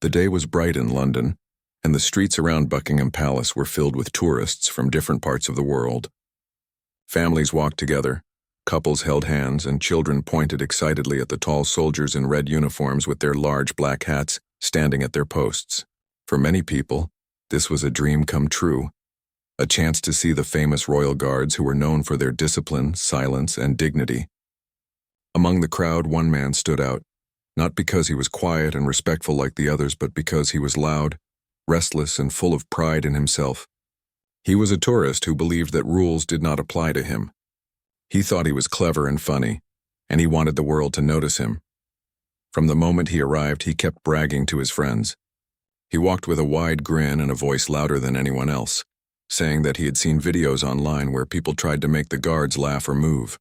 The day was bright in London, and the streets around Buckingham Palace were filled with tourists from different parts of the world. Families walked together, couples held hands, and children pointed excitedly at the tall soldiers in red uniforms with their large black hats standing at their posts. For many people, this was a dream come true, a chance to see the famous royal guards who were known for their discipline, silence, and dignity. Among the crowd, one man stood out, not because he was quiet and respectful like the others, but because he was loud, restless, and full of pride in himself. He was a tourist who believed that rules did not apply to him. He thought he was clever and funny, and he wanted the world to notice him. From the moment he arrived, he kept bragging to his friends. He walked with a wide grin and a voice louder than anyone else, saying that he had seen videos online where people tried to make the guards laugh or move.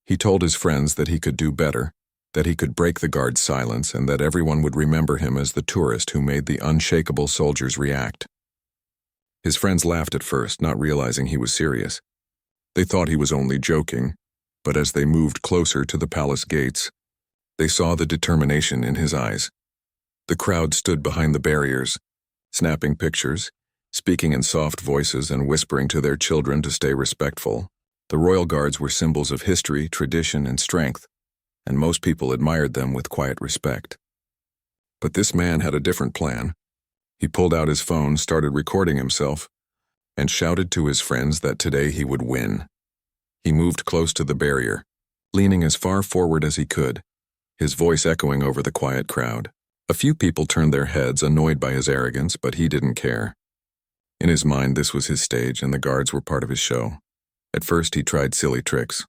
He told his friends that he could do better, that he could break the guards' silence, and that everyone would remember him as the tourist who made the unshakable soldiers react. His friends laughed at first, not realizing he was serious. They thought he was only joking, but as they moved closer to the palace gates, they saw the determination in his eyes. The crowd stood behind the barriers, snapping pictures, speaking in soft voices and whispering to their children to stay respectful. The royal guards were symbols of history, tradition, and strength, and most people admired them with quiet respect. But this man had a different plan. He pulled out his phone, started recording himself, and shouted to his friends that today he would win. He moved close to the barrier, leaning as far forward as he could, his voice echoing over the quiet crowd. A few people turned their heads, annoyed by his arrogance, but he didn't care. In his mind, this was his stage, and the guards were part of his show. At first, he tried silly tricks.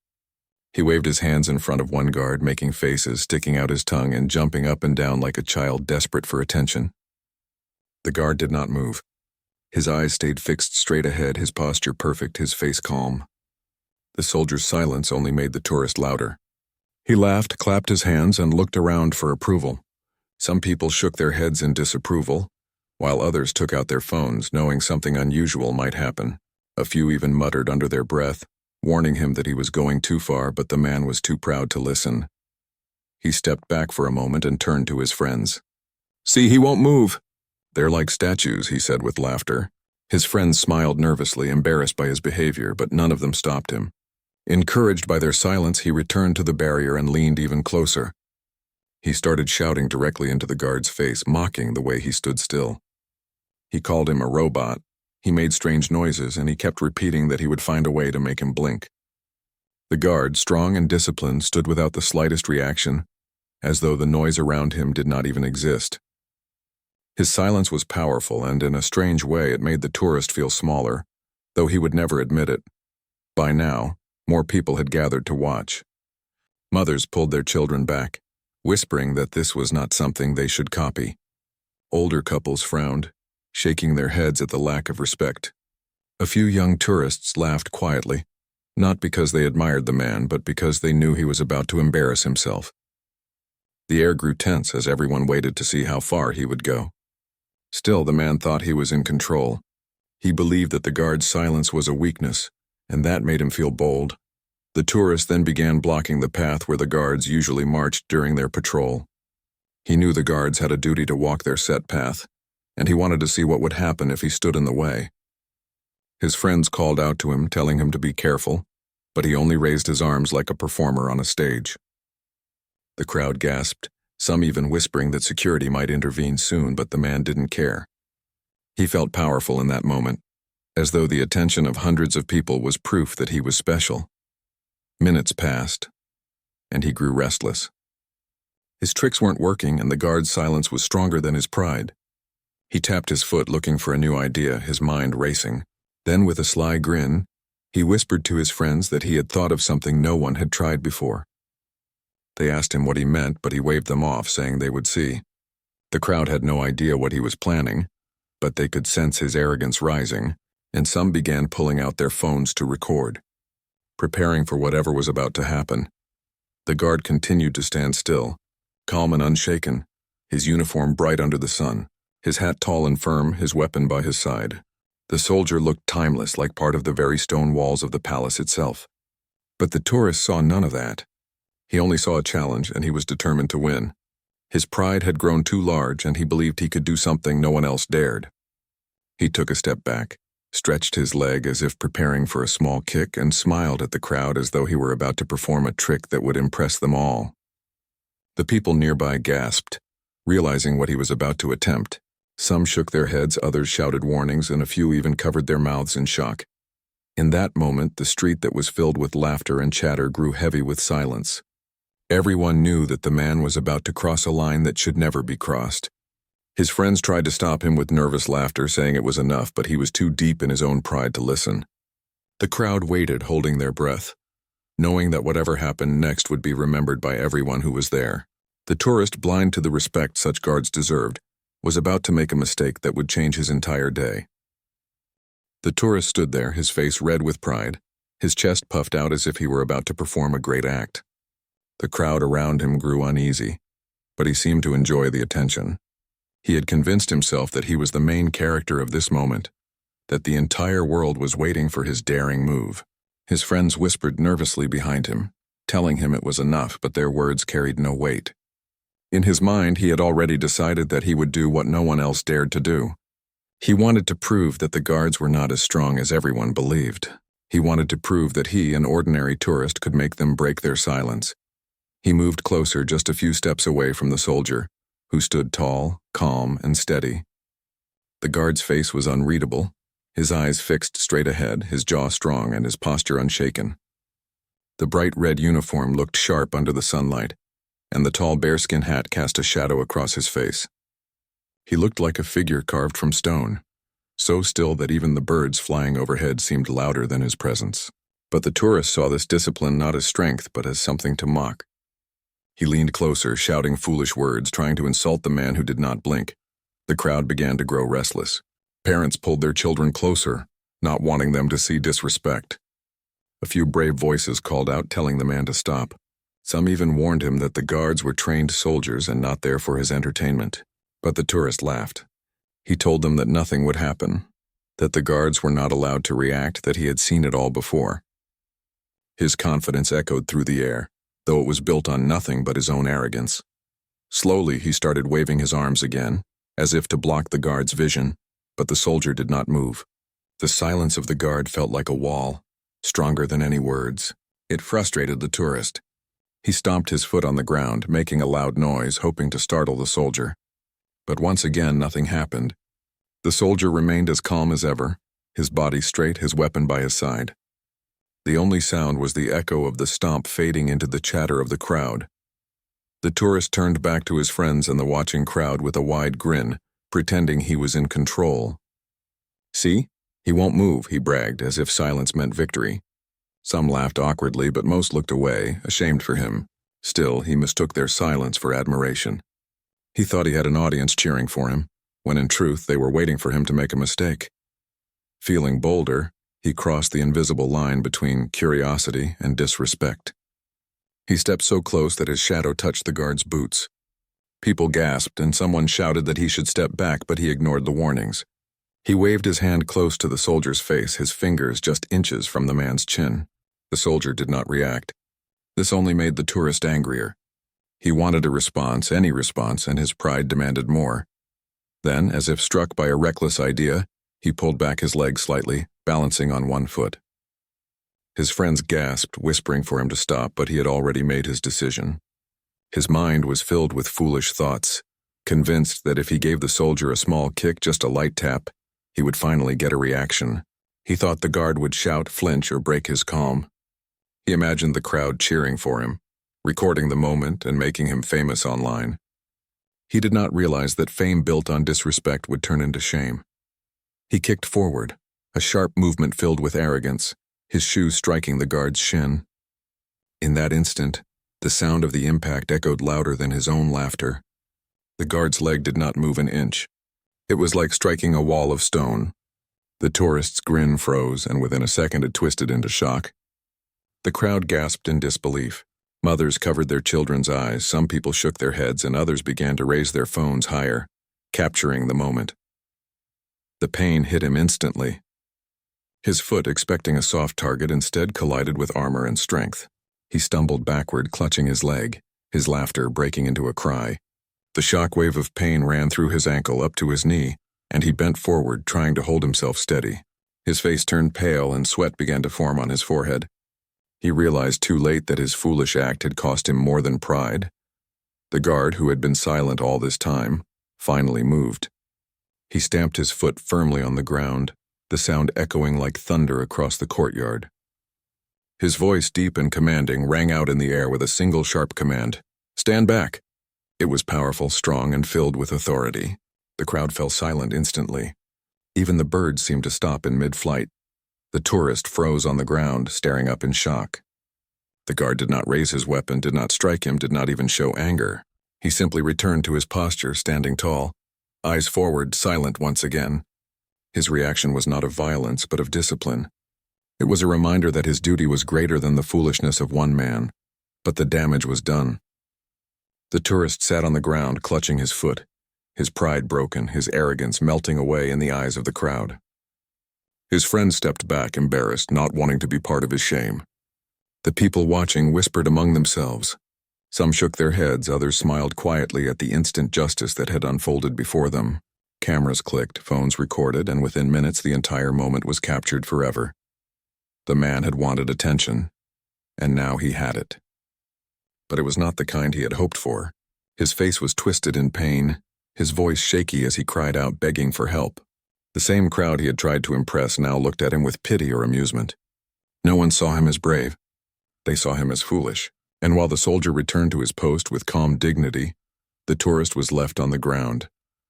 He waved his hands in front of one guard, making faces, sticking out his tongue, and jumping up and down like a child desperate for attention. The guard did not move. His eyes stayed fixed straight ahead, his posture perfect, his face calm. The soldier's silence only made the tourist louder. He laughed, clapped his hands, and looked around for approval. Some people shook their heads in disapproval, while others took out their phones, knowing something unusual might happen. A few even muttered under their breath, warning him that he was going too far, but the man was too proud to listen. He stepped back for a moment and turned to his friends. "See, he won't move." "They're like statues," he said with laughter. His friends smiled nervously, embarrassed by his behavior, but none of them stopped him. Encouraged by their silence, he returned to the barrier and leaned even closer. He started shouting directly into the guard's face, mocking the way he stood still. He called him a robot. He made strange noises, and he kept repeating that he would find a way to make him blink. The guard, strong and disciplined, stood without the slightest reaction, as though the noise around him did not even exist. His silence was powerful, and in a strange way it made the tourist feel smaller, though he would never admit it. By now, more people had gathered to watch. Mothers pulled their children back, whispering that this was not something they should copy. Older couples frowned, shaking their heads at the lack of respect. A few young tourists laughed quietly, not because they admired the man, but because they knew he was about to embarrass himself. The air grew tense as everyone waited to see how far he would go. Still, the man thought he was in control. He believed that the guard's silence was a weakness, and that made him feel bold. The tourists then began blocking the path where the guards usually marched during their patrol. He knew the guards had a duty to walk their set path, and he wanted to see what would happen if he stood in the way. His friends called out to him, telling him to be careful, but he only raised his arms like a performer on a stage. The crowd gasped, some even whispering that security might intervene soon, but the man didn't care. He felt powerful in that moment, as though the attention of hundreds of people was proof that he was special. Minutes passed, and he grew restless. His tricks weren't working, and the guard's silence was stronger than his pride. He tapped his foot, looking for a new idea, his mind racing. Then, with a sly grin, he whispered to his friends that he had thought of something no one had tried before. They asked him what he meant, but he waved them off, saying they would see. The crowd had no idea what he was planning, but they could sense his arrogance rising, and some began pulling out their phones to record, preparing for whatever was about to happen. The guard continued to stand still, calm and unshaken, his uniform bright under the sun, his hat tall and firm, his weapon by his side. The soldier looked timeless, like part of the very stone walls of the palace itself. But the tourist saw none of that. He only saw a challenge, and he was determined to win. His pride had grown too large and he believed he could do something no one else dared. He took a step back, stretched his leg as if preparing for a small kick, and smiled at the crowd as though he were about to perform a trick that would impress them all. The people nearby gasped, realizing what he was about to attempt. Some shook their heads, others shouted warnings, and a few even covered their mouths in shock. In that moment, the street that was filled with laughter and chatter grew heavy with silence. Everyone knew that the man was about to cross a line that should never be crossed. His friends tried to stop him with nervous laughter, saying it was enough, but he was too deep in his own pride to listen. The crowd waited, holding their breath, knowing that whatever happened next would be remembered by everyone who was there. The tourist, blind to the respect such guards deserved, was about to make a mistake that would change his entire day. The tourist stood there, his face red with pride, his chest puffed out as if he were about to perform a great act. The crowd around him grew uneasy, but he seemed to enjoy the attention. He had convinced himself that he was the main character of this moment, that the entire world was waiting for his daring move. His friends whispered nervously behind him, telling him it was enough, but their words carried no weight. In his mind, he had already decided that he would do what no one else dared to do. He wanted to prove that the guards were not as strong as everyone believed. He wanted to prove that he, an ordinary tourist, could make them break their silence. He moved closer, just a few steps away from the soldier, who stood tall, calm, and steady. The guard's face was unreadable, his eyes fixed straight ahead, his jaw strong, and his posture unshaken. The bright red uniform looked sharp under the sunlight, and the tall bearskin hat cast a shadow across his face. He looked like a figure carved from stone, so still that even the birds flying overhead seemed louder than his presence. But the tourist saw this discipline not as strength, but as something to mock. He leaned closer, shouting foolish words, trying to insult the man who did not blink. The crowd began to grow restless. Parents pulled their children closer, not wanting them to see disrespect. A few brave voices called out, telling the man to stop. Some even warned him that the guards were trained soldiers and not there for his entertainment. But the tourist laughed. He told them that nothing would happen, that the guards were not allowed to react, that he had seen it all before. His confidence echoed through the air, though it was built on nothing but his own arrogance. Slowly, he started waving his arms again, as if to block the guard's vision, but the soldier did not move. The silence of the guard felt like a wall, stronger than any words. It frustrated the tourist. He stomped his foot on the ground, making a loud noise, hoping to startle the soldier. But once again, nothing happened. The soldier remained as calm as ever, his body straight, his weapon by his side. The only sound was the echo of the stomp fading into the chatter of the crowd. The tourist turned back to his friends and the watching crowd with a wide grin, pretending he was in control. "See? He won't move," he bragged, as if silence meant victory. Some laughed awkwardly, but most looked away, ashamed for him. Still, he mistook their silence for admiration. He thought he had an audience cheering for him, when in truth they were waiting for him to make a mistake. Feeling bolder, he crossed the invisible line between curiosity and disrespect. He stepped so close that his shadow touched the guard's boots. People gasped, and someone shouted that he should step back, but he ignored the warnings. He waved his hand close to the soldier's face, his fingers just inches from the man's chin. The soldier did not react. This only made the tourist angrier. He wanted a response, any response, and his pride demanded more. Then, as if struck by a reckless idea, he pulled back his leg slightly, balancing on one foot. His friends gasped, whispering for him to stop, but he had already made his decision. His mind was filled with foolish thoughts, convinced that if he gave the soldier a small kick, just a light tap, he would finally get a reaction. He thought the guard would shout, flinch, or break his calm. He imagined the crowd cheering for him, recording the moment and making him famous online. He did not realize that fame built on disrespect would turn into shame. He kicked forward, a sharp movement filled with arrogance, his shoe striking the guard's shin. In that instant, the sound of the impact echoed louder than his own laughter. The guard's leg did not move an inch. It was like striking a wall of stone. The tourist's grin froze, and within a second it twisted into shock. The crowd gasped in disbelief. Mothers covered their children's eyes, some people shook their heads, and others began to raise their phones higher, capturing the moment. The pain hit him instantly. His foot, expecting a soft target, instead collided with armor and strength. He stumbled backward, clutching his leg, his laughter breaking into a cry. The shockwave of pain ran through his ankle up to his knee, and he bent forward, trying to hold himself steady. His face turned pale and sweat began to form on his forehead. He realized too late that his foolish act had cost him more than pride. The guard, who had been silent all this time, finally moved. He stamped his foot firmly on the ground, the sound echoing like thunder across the courtyard. His voice, deep and commanding, rang out in the air with a single sharp command. "Stand back!" It was powerful, strong, and filled with authority. The crowd fell silent instantly. Even the birds seemed to stop in mid-flight. The tourist froze on the ground, staring up in shock. The guard did not raise his weapon, did not strike him, did not even show anger. He simply returned to his posture, standing tall, eyes forward, silent once again. His reaction was not of violence, but of discipline. It was a reminder that his duty was greater than the foolishness of one man, but the damage was done. The tourist sat on the ground, clutching his foot, his pride broken, his arrogance melting away in the eyes of the crowd. His friend stepped back, embarrassed, not wanting to be part of his shame. The people watching whispered among themselves. Some shook their heads, others smiled quietly at the instant justice that had unfolded before them. Cameras clicked, phones recorded, and within minutes the entire moment was captured forever. The man had wanted attention, and now he had it. But it was not the kind he had hoped for. His face was twisted in pain, his voice shaky as he cried out, begging for help. The same crowd he had tried to impress now looked at him with pity or amusement. No one saw him as brave. They saw him as foolish. And while the soldier returned to his post with calm dignity, the tourist was left on the ground,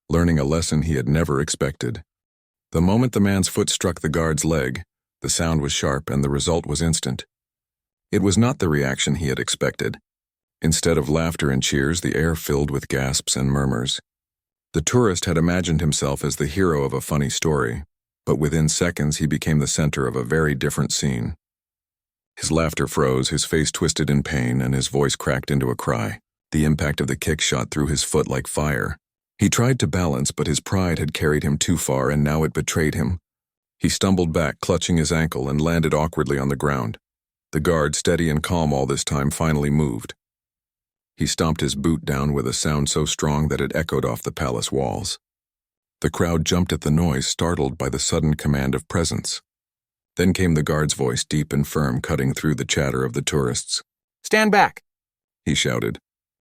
learning a lesson he had never expected. The moment the man's foot struck the guard's leg, the sound was sharp and the result was instant. It was not the reaction he had expected. Instead of laughter and cheers, the air filled with gasps and murmurs. The tourist had imagined himself as the hero of a funny story, but within seconds he became the center of a very different scene. His laughter froze, his face twisted in pain, and his voice cracked into a cry. The impact of the kick shot through his foot like fire. He tried to balance, but his pride had carried him too far, and now it betrayed him. He stumbled back, clutching his ankle, and landed awkwardly on the ground. The guard, steady and calm all this time, finally moved. He stomped his boot down with a sound so strong that it echoed off the palace walls. The crowd jumped at the noise, startled by the sudden command of presence. Then came the guard's voice, deep and firm, cutting through the chatter of the tourists. "Stand back!" he shouted.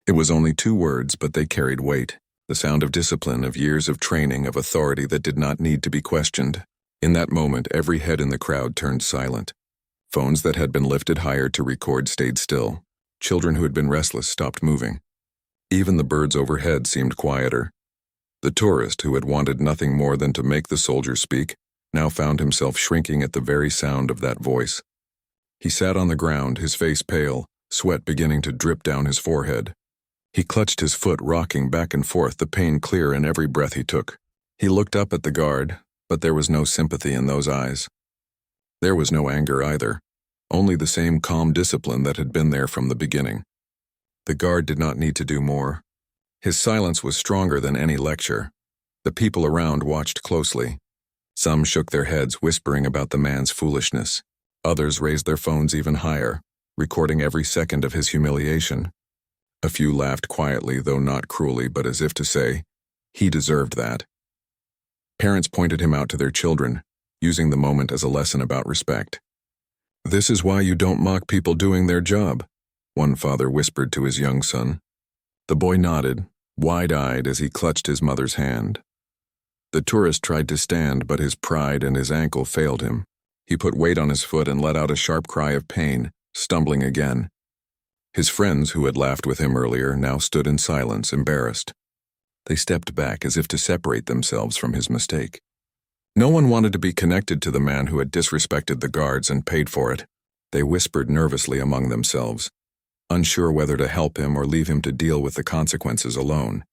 It was only 2 words, but they carried weight. The sound of discipline, of years of training, of authority that did not need to be questioned. In that moment, every head in the crowd turned silent. Phones that had been lifted higher to record stayed still. Children who had been restless stopped moving. Even the birds overhead seemed quieter. The tourist, who had wanted nothing more than to make the soldier speak, now found himself shrinking at the very sound of that voice. He sat on the ground, his face pale, sweat beginning to drip down his forehead. He clutched his foot, rocking back and forth, the pain clear in every breath he took. He looked up at the guard, but there was no sympathy in those eyes. There was no anger either, only the same calm discipline that had been there from the beginning. The guard did not need to do more. His silence was stronger than any lecture. The people around watched closely. Some shook their heads, whispering about the man's foolishness. Others raised their phones even higher, recording every second of his humiliation. A few laughed quietly, though not cruelly, but as if to say, he deserved that. Parents pointed him out to their children, using the moment as a lesson about respect. "This is why you don't mock people doing their job," one father whispered to his young son. The boy nodded, wide-eyed as he clutched his mother's hand. The tourist tried to stand, but his pride and his ankle failed him. He put weight on his foot and let out a sharp cry of pain, stumbling again. His friends, who had laughed with him earlier, now stood in silence, embarrassed. They stepped back as if to separate themselves from his mistake. No one wanted to be connected to the man who had disrespected the guards and paid for it. They whispered nervously among themselves, unsure whether to help him or leave him to deal with the consequences alone.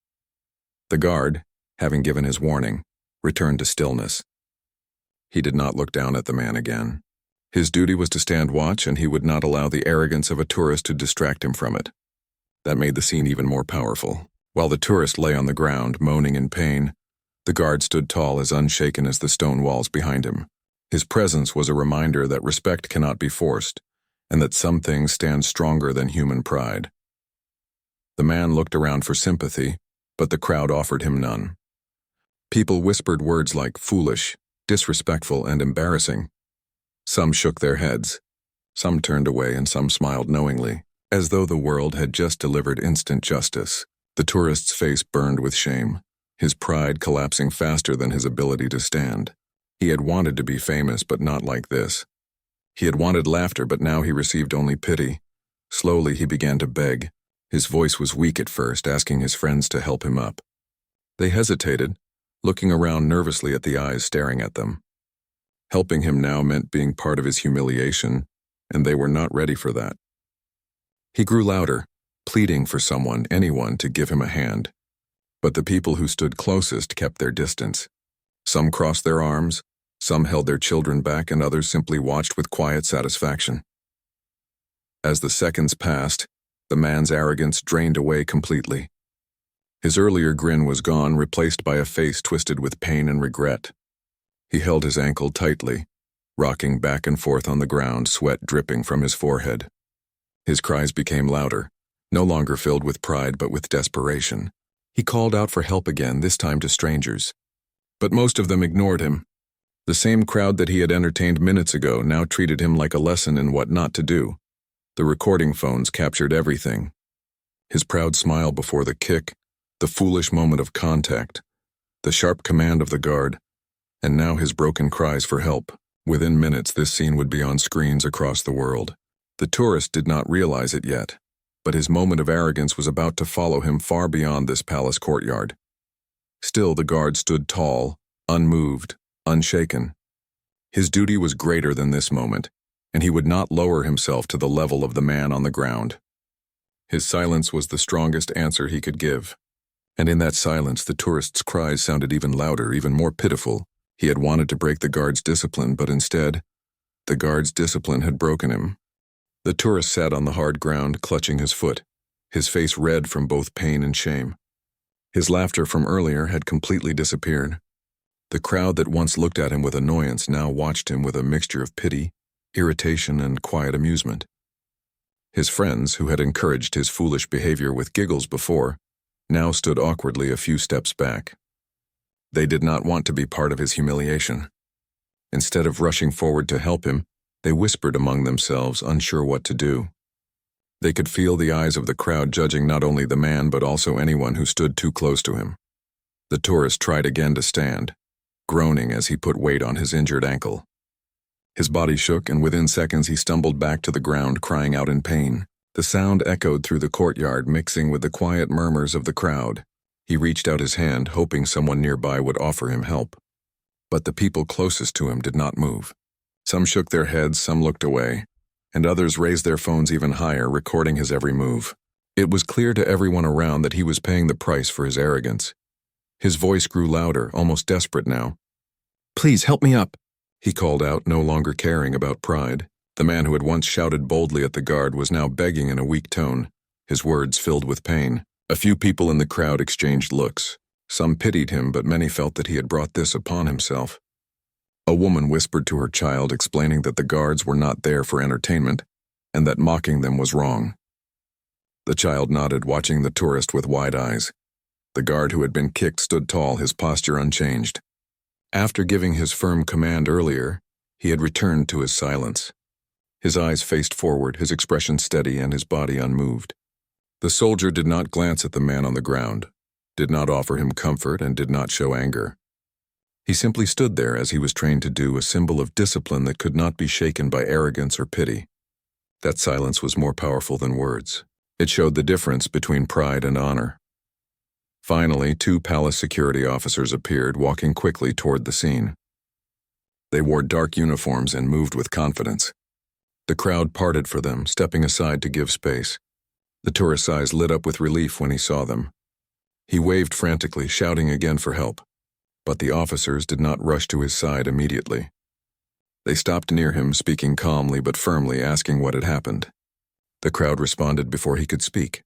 The guard, having given his warning, returned to stillness. He did not look down at the man again. His duty was to stand watch, and he would not allow the arrogance of a tourist to distract him from it. That made the scene even more powerful. While the tourist lay on the ground, moaning in pain, the guard stood tall, as unshaken as the stone walls behind him. His presence was a reminder that respect cannot be forced, and that some things stand stronger than human pride. The man looked around for sympathy, but the crowd offered him none. People whispered words like foolish, disrespectful, and embarrassing. Some shook their heads. Some turned away and some smiled knowingly, as though the world had just delivered instant justice. The tourist's face burned with shame, his pride collapsing faster than his ability to stand. He had wanted to be famous, but not like this. He had wanted laughter, but now he received only pity. Slowly he began to beg. His voice was weak at first, asking his friends to help him up. They hesitated, looking around nervously at the eyes staring at them. Helping him now meant being part of his humiliation, and they were not ready for that. He grew louder, pleading for someone, anyone, to give him a hand. But the people who stood closest kept their distance. Some crossed their arms, some held their children back, and others simply watched with quiet satisfaction. As the seconds passed, the man's arrogance drained away completely. His earlier grin was gone, replaced by a face twisted with pain and regret. He held his ankle tightly, rocking back and forth on the ground, sweat dripping from his forehead. His cries became louder, no longer filled with pride but with desperation. He called out for help again, this time to strangers. But most of them ignored him. The same crowd that he had entertained minutes ago now treated him like a lesson in what not to do. The recording phones captured everything. His proud smile before the kick, the foolish moment of contact, the sharp command of the guard, and now his broken cries for help. Within minutes, this scene would be on screens across the world. The tourist did not realize it yet, but his moment of arrogance was about to follow him far beyond this palace courtyard. Still, the guard stood tall, unmoved, unshaken. His duty was greater than this moment, and he would not lower himself to the level of the man on the ground. His silence was the strongest answer he could give. And in that silence, the tourist's cries sounded even louder, even more pitiful. He had wanted to break the guard's discipline, but instead, the guard's discipline had broken him. The tourist sat on the hard ground, clutching his foot, his face red from both pain and shame. His laughter from earlier had completely disappeared. The crowd that once looked at him with annoyance now watched him with a mixture of pity, irritation, and quiet amusement. His friends, who had encouraged his foolish behavior with giggles before, now stood awkwardly a few steps back. They did not want to be part of his humiliation. Instead of rushing forward to help him, they whispered among themselves, unsure what to do. They could feel the eyes of the crowd judging not only the man but also anyone who stood too close to him. The tourist tried again to stand, groaning as he put weight on his injured ankle. His body shook, and within seconds he stumbled back to the ground, crying out in pain. The sound echoed through the courtyard, mixing with the quiet murmurs of the crowd. He reached out his hand, hoping someone nearby would offer him help. But the people closest to him did not move. Some shook their heads, some looked away, and others raised their phones even higher, recording his every move. It was clear to everyone around that he was paying the price for his arrogance. His voice grew louder, almost desperate now. "Please help me up," he called out, no longer caring about pride. The man who had once shouted boldly at the guard was now begging in a weak tone, his words filled with pain. A few people in the crowd exchanged looks. Some pitied him, but many felt that he had brought this upon himself. A woman whispered to her child, explaining that the guards were not there for entertainment, and that mocking them was wrong. The child nodded, watching the tourist with wide eyes. The guard who had been kicked stood tall, his posture unchanged. After giving his firm command earlier, he had returned to his silence. His eyes faced forward, his expression steady and his body unmoved. The soldier did not glance at the man on the ground, did not offer him comfort, and did not show anger. He simply stood there as he was trained to do, a symbol of discipline that could not be shaken by arrogance or pity. That silence was more powerful than words. It showed the difference between pride and honor. Finally, 2 palace security officers appeared, walking quickly toward the scene. They wore dark uniforms and moved with confidence. The crowd parted for them, stepping aside to give space. The tourist's eyes lit up with relief when he saw them. He waved frantically, shouting again for help. But the officers did not rush to his side immediately. They stopped near him, speaking calmly but firmly, asking what had happened. The crowd responded before he could speak.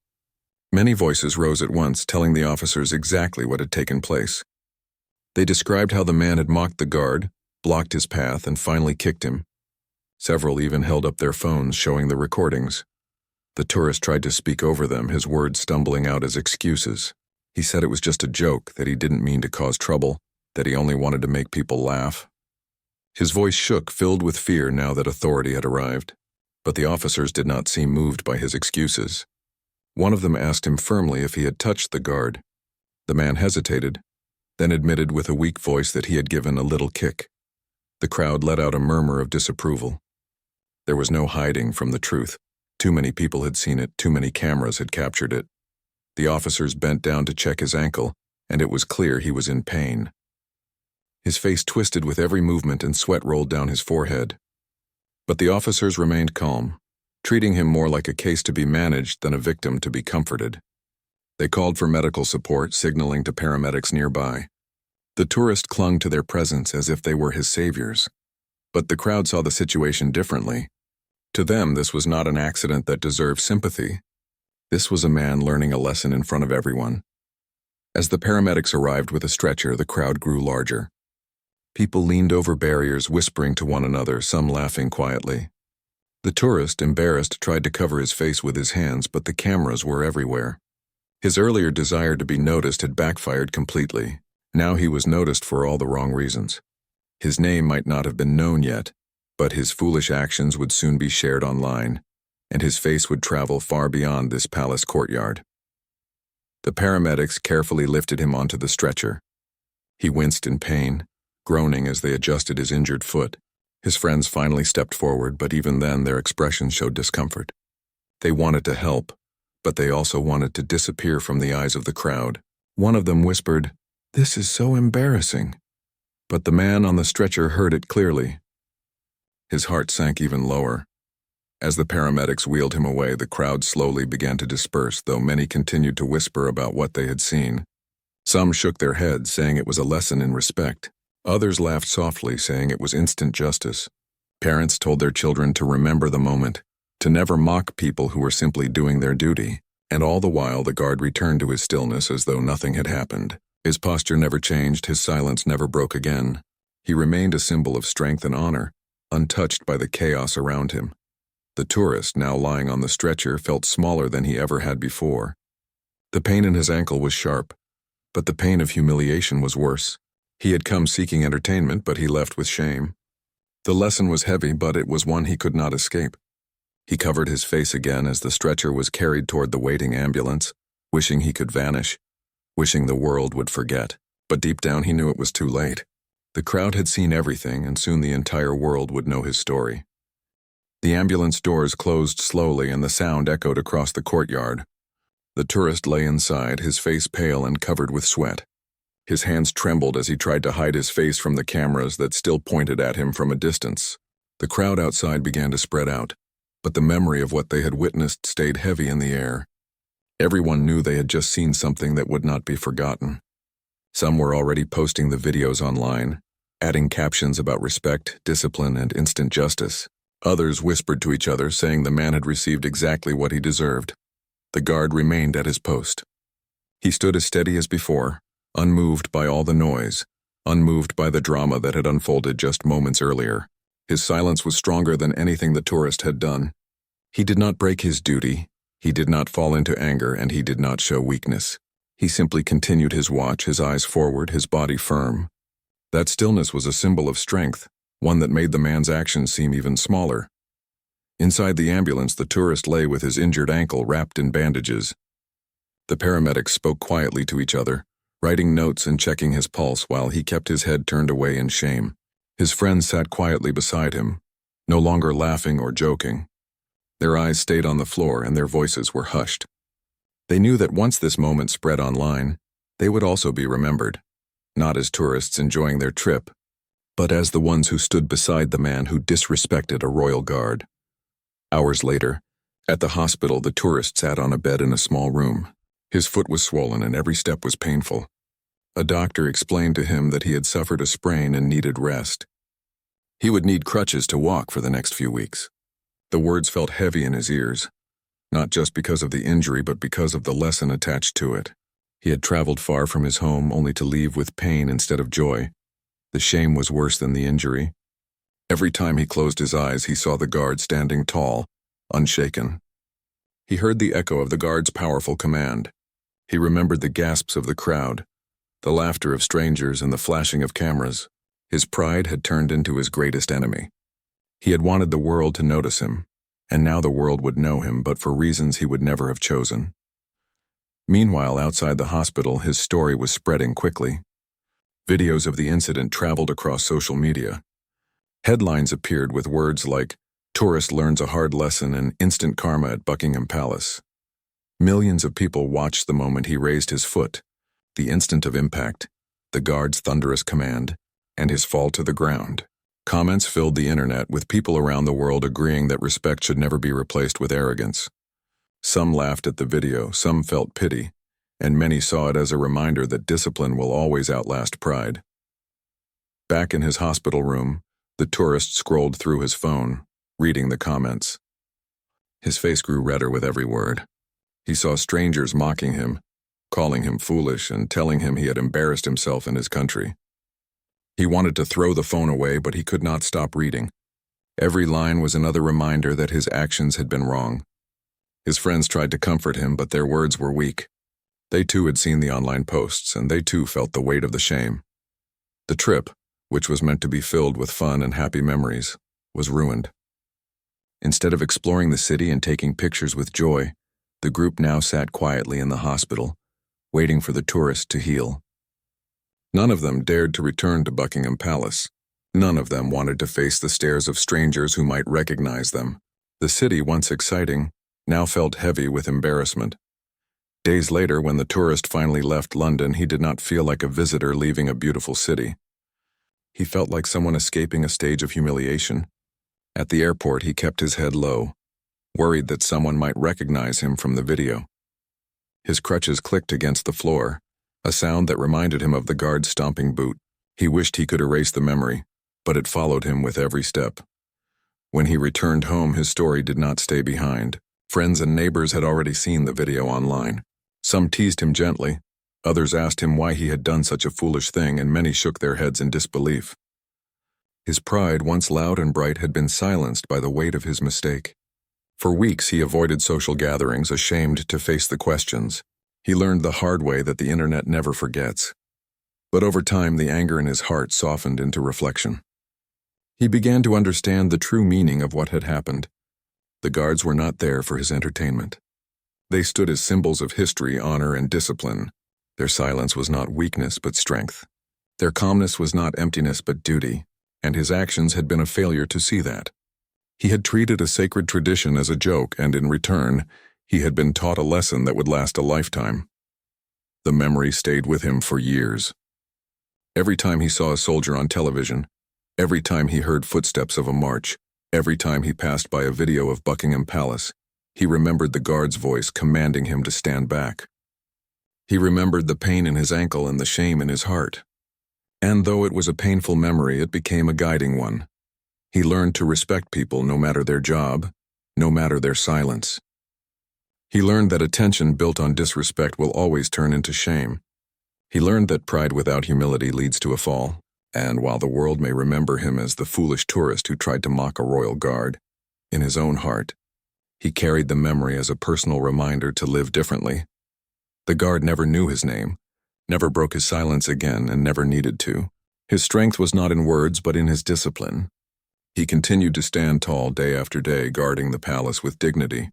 Many voices rose at once, telling the officers exactly what had taken place. They described how the man had mocked the guard, blocked his path, and finally kicked him. Several even held up their phones, showing the recordings. The tourist tried to speak over them, his words stumbling out as excuses. He said it was just a joke, that he didn't mean to cause trouble, that he only wanted to make people laugh. His voice shook, filled with fear now that authority had arrived. But the officers did not seem moved by his excuses. One of them asked him firmly if he had touched the guard. The man hesitated, then admitted with a weak voice that he had given a little kick. The crowd let out a murmur of disapproval. There was no hiding from the truth. Too many people had seen it, too many cameras had captured it. The officers bent down to check his ankle, and it was clear he was in pain. His face twisted with every movement and sweat rolled down his forehead. But the officers remained calm, treating him more like a case to be managed than a victim to be comforted. They called for medical support, signaling to paramedics nearby. The tourist clung to their presence as if they were his saviors. But the crowd saw the situation differently. To them, this was not an accident that deserved sympathy. This was a man learning a lesson in front of everyone. As the paramedics arrived with a stretcher, the crowd grew larger. People leaned over barriers, whispering to one another, some laughing quietly. The tourist, embarrassed, tried to cover his face with his hands, but the cameras were everywhere. His earlier desire to be noticed had backfired completely. Now he was noticed for all the wrong reasons. His name might not have been known yet, but his foolish actions would soon be shared online, and his face would travel far beyond this palace courtyard. The paramedics carefully lifted him onto the stretcher. He winced in pain, groaning as they adjusted his injured foot. His friends finally stepped forward, but even then their expressions showed discomfort. They wanted to help, but they also wanted to disappear from the eyes of the crowd. One of them whispered, "This is so embarrassing." But the man on the stretcher heard it clearly. His heart sank even lower. As the paramedics wheeled him away, the crowd slowly began to disperse, though many continued to whisper about what they had seen. Some shook their heads, saying it was a lesson in respect. Others laughed softly, saying it was instant justice. Parents told their children to remember the moment, to never mock people who were simply doing their duty. And all the while, the guard returned to his stillness as though nothing had happened. His posture never changed, his silence never broke again. He remained a symbol of strength and honor, untouched by the chaos around him. The tourist, now lying on the stretcher, felt smaller than he ever had before. The pain in his ankle was sharp, but the pain of humiliation was worse. He had come seeking entertainment, but he left with shame. The lesson was heavy, but it was one he could not escape. He covered his face again as the stretcher was carried toward the waiting ambulance, wishing he could vanish, wishing the world would forget. But deep down he knew it was too late. The crowd had seen everything, and soon the entire world would know his story. The ambulance doors closed slowly and the sound echoed across the courtyard. The tourist lay inside, his face pale and covered with sweat. His hands trembled as he tried to hide his face from the cameras that still pointed at him from a distance. The crowd outside began to spread out, but the memory of what they had witnessed stayed heavy in the air. Everyone knew they had just seen something that would not be forgotten. Some were already posting the videos online, adding captions about respect, discipline, and instant justice. Others whispered to each other, saying the man had received exactly what he deserved. The guard remained at his post. He stood as steady as before, unmoved by all the noise, unmoved by the drama that had unfolded just moments earlier. His silence was stronger than anything the tourist had done. He did not break his duty, he did not fall into anger, and he did not show weakness. He simply continued his watch, his eyes forward, his body firm. That stillness was a symbol of strength, one that made the man's actions seem even smaller. Inside the ambulance, the tourist lay with his injured ankle wrapped in bandages. The paramedics spoke quietly to each other, writing notes and checking his pulse while he kept his head turned away in shame. His friends sat quietly beside him, no longer laughing or joking. Their eyes stayed on the floor and their voices were hushed. They knew that once this moment spread online, they would also be remembered, not as tourists enjoying their trip, but as the ones who stood beside the man who disrespected a royal guard. Hours later, at the hospital, the tourist sat on a bed in a small room. His foot was swollen and every step was painful. A doctor explained to him that he had suffered a sprain and needed rest. He would need crutches to walk for the next few weeks. The words felt heavy in his ears, not just because of the injury but because of the lesson attached to it. He had traveled far from his home only to leave with pain instead of joy. The shame was worse than the injury. Every time he closed his eyes, he saw the guard standing tall, unshaken. He heard the echo of the guard's powerful command. He remembered the gasps of the crowd, the laughter of strangers, and the flashing of cameras. His pride had turned into his greatest enemy. He had wanted the world to notice him, and now the world would know him, but for reasons he would never have chosen. Meanwhile, outside the hospital, his story was spreading quickly. Videos of the incident traveled across social media. Headlines appeared with words like, "Tourist learns a hard lesson" and "Instant karma at Buckingham Palace." Millions of people watched the moment he raised his foot, the instant of impact, the guard's thunderous command, and his fall to the ground. Comments filled the internet, with people around the world agreeing that respect should never be replaced with arrogance. Some laughed at the video, some felt pity, and many saw it as a reminder that discipline will always outlast pride. Back in his hospital room, the tourist scrolled through his phone, reading the comments. His face grew redder with every word. He saw strangers mocking him, calling him foolish, and telling him he had embarrassed himself and his country. He wanted to throw the phone away, but he could not stop reading. Every line was another reminder that his actions had been wrong. His friends tried to comfort him, but their words were weak. They too had seen the online posts, and they too felt the weight of the shame. The trip, which was meant to be filled with fun and happy memories, was ruined. Instead of exploring the city and taking pictures with joy, the group now sat quietly in the hospital, waiting for the tourist to heal. None of them dared to return to Buckingham Palace. None of them wanted to face the stares of strangers who might recognize them. The city, once exciting, now felt heavy with embarrassment. Days later, when the tourist finally left London, he did not feel like a visitor leaving a beautiful city. He felt like someone escaping a stage of humiliation. At the airport, he kept his head low, worried that someone might recognize him from the video. His crutches clicked against the floor, a sound that reminded him of the guard's stomping boot. He wished he could erase the memory, but it followed him with every step. When he returned home, his story did not stay behind. Friends and neighbors had already seen the video online. Some teased him gently, others asked him why he had done such a foolish thing, and many shook their heads in disbelief. His pride, once loud and bright, had been silenced by the weight of his mistake. For weeks he avoided social gatherings, ashamed to face the questions. He learned the hard way that the internet never forgets. But over time, the anger in his heart softened into reflection. He began to understand the true meaning of what had happened. The guards were not there for his entertainment. They stood as symbols of history, honor, and discipline. Their silence was not weakness but strength. Their calmness was not emptiness but duty, and his actions had been a failure to see that. He had treated a sacred tradition as a joke, and in return, he had been taught a lesson that would last a lifetime. The memory stayed with him for years. Every time he saw a soldier on television, every time he heard footsteps of a march, every time he passed by a video of Buckingham Palace, he remembered the guard's voice commanding him to stand back. He remembered the pain in his ankle and the shame in his heart. And though it was a painful memory, it became a guiding one. He learned to respect people no matter their job, no matter their silence. He learned that attention built on disrespect will always turn into shame. He learned that pride without humility leads to a fall, and while the world may remember him as the foolish tourist who tried to mock a royal guard, in his own heart, he carried the memory as a personal reminder to live differently. The guard never knew his name, never broke his silence again, and never needed to. His strength was not in words but in his discipline. He continued to stand tall day after day, guarding the palace with dignity.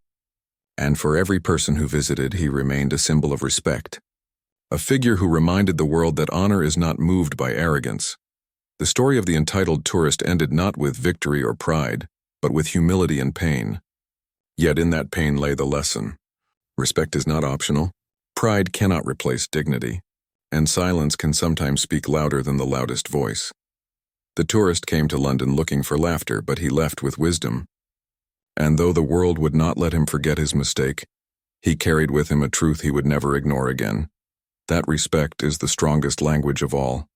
And for every person who visited, he remained a symbol of respect. A figure who reminded the world that honor is not moved by arrogance. The story of the entitled tourist ended not with victory or pride, but with humility and pain. Yet in that pain lay the lesson. Respect is not optional. Pride cannot replace dignity, and silence can sometimes speak louder than the loudest voice. The tourist came to London looking for laughter, but he left with wisdom. And though the world would not let him forget his mistake, he carried with him a truth he would never ignore again. That respect is the strongest language of all.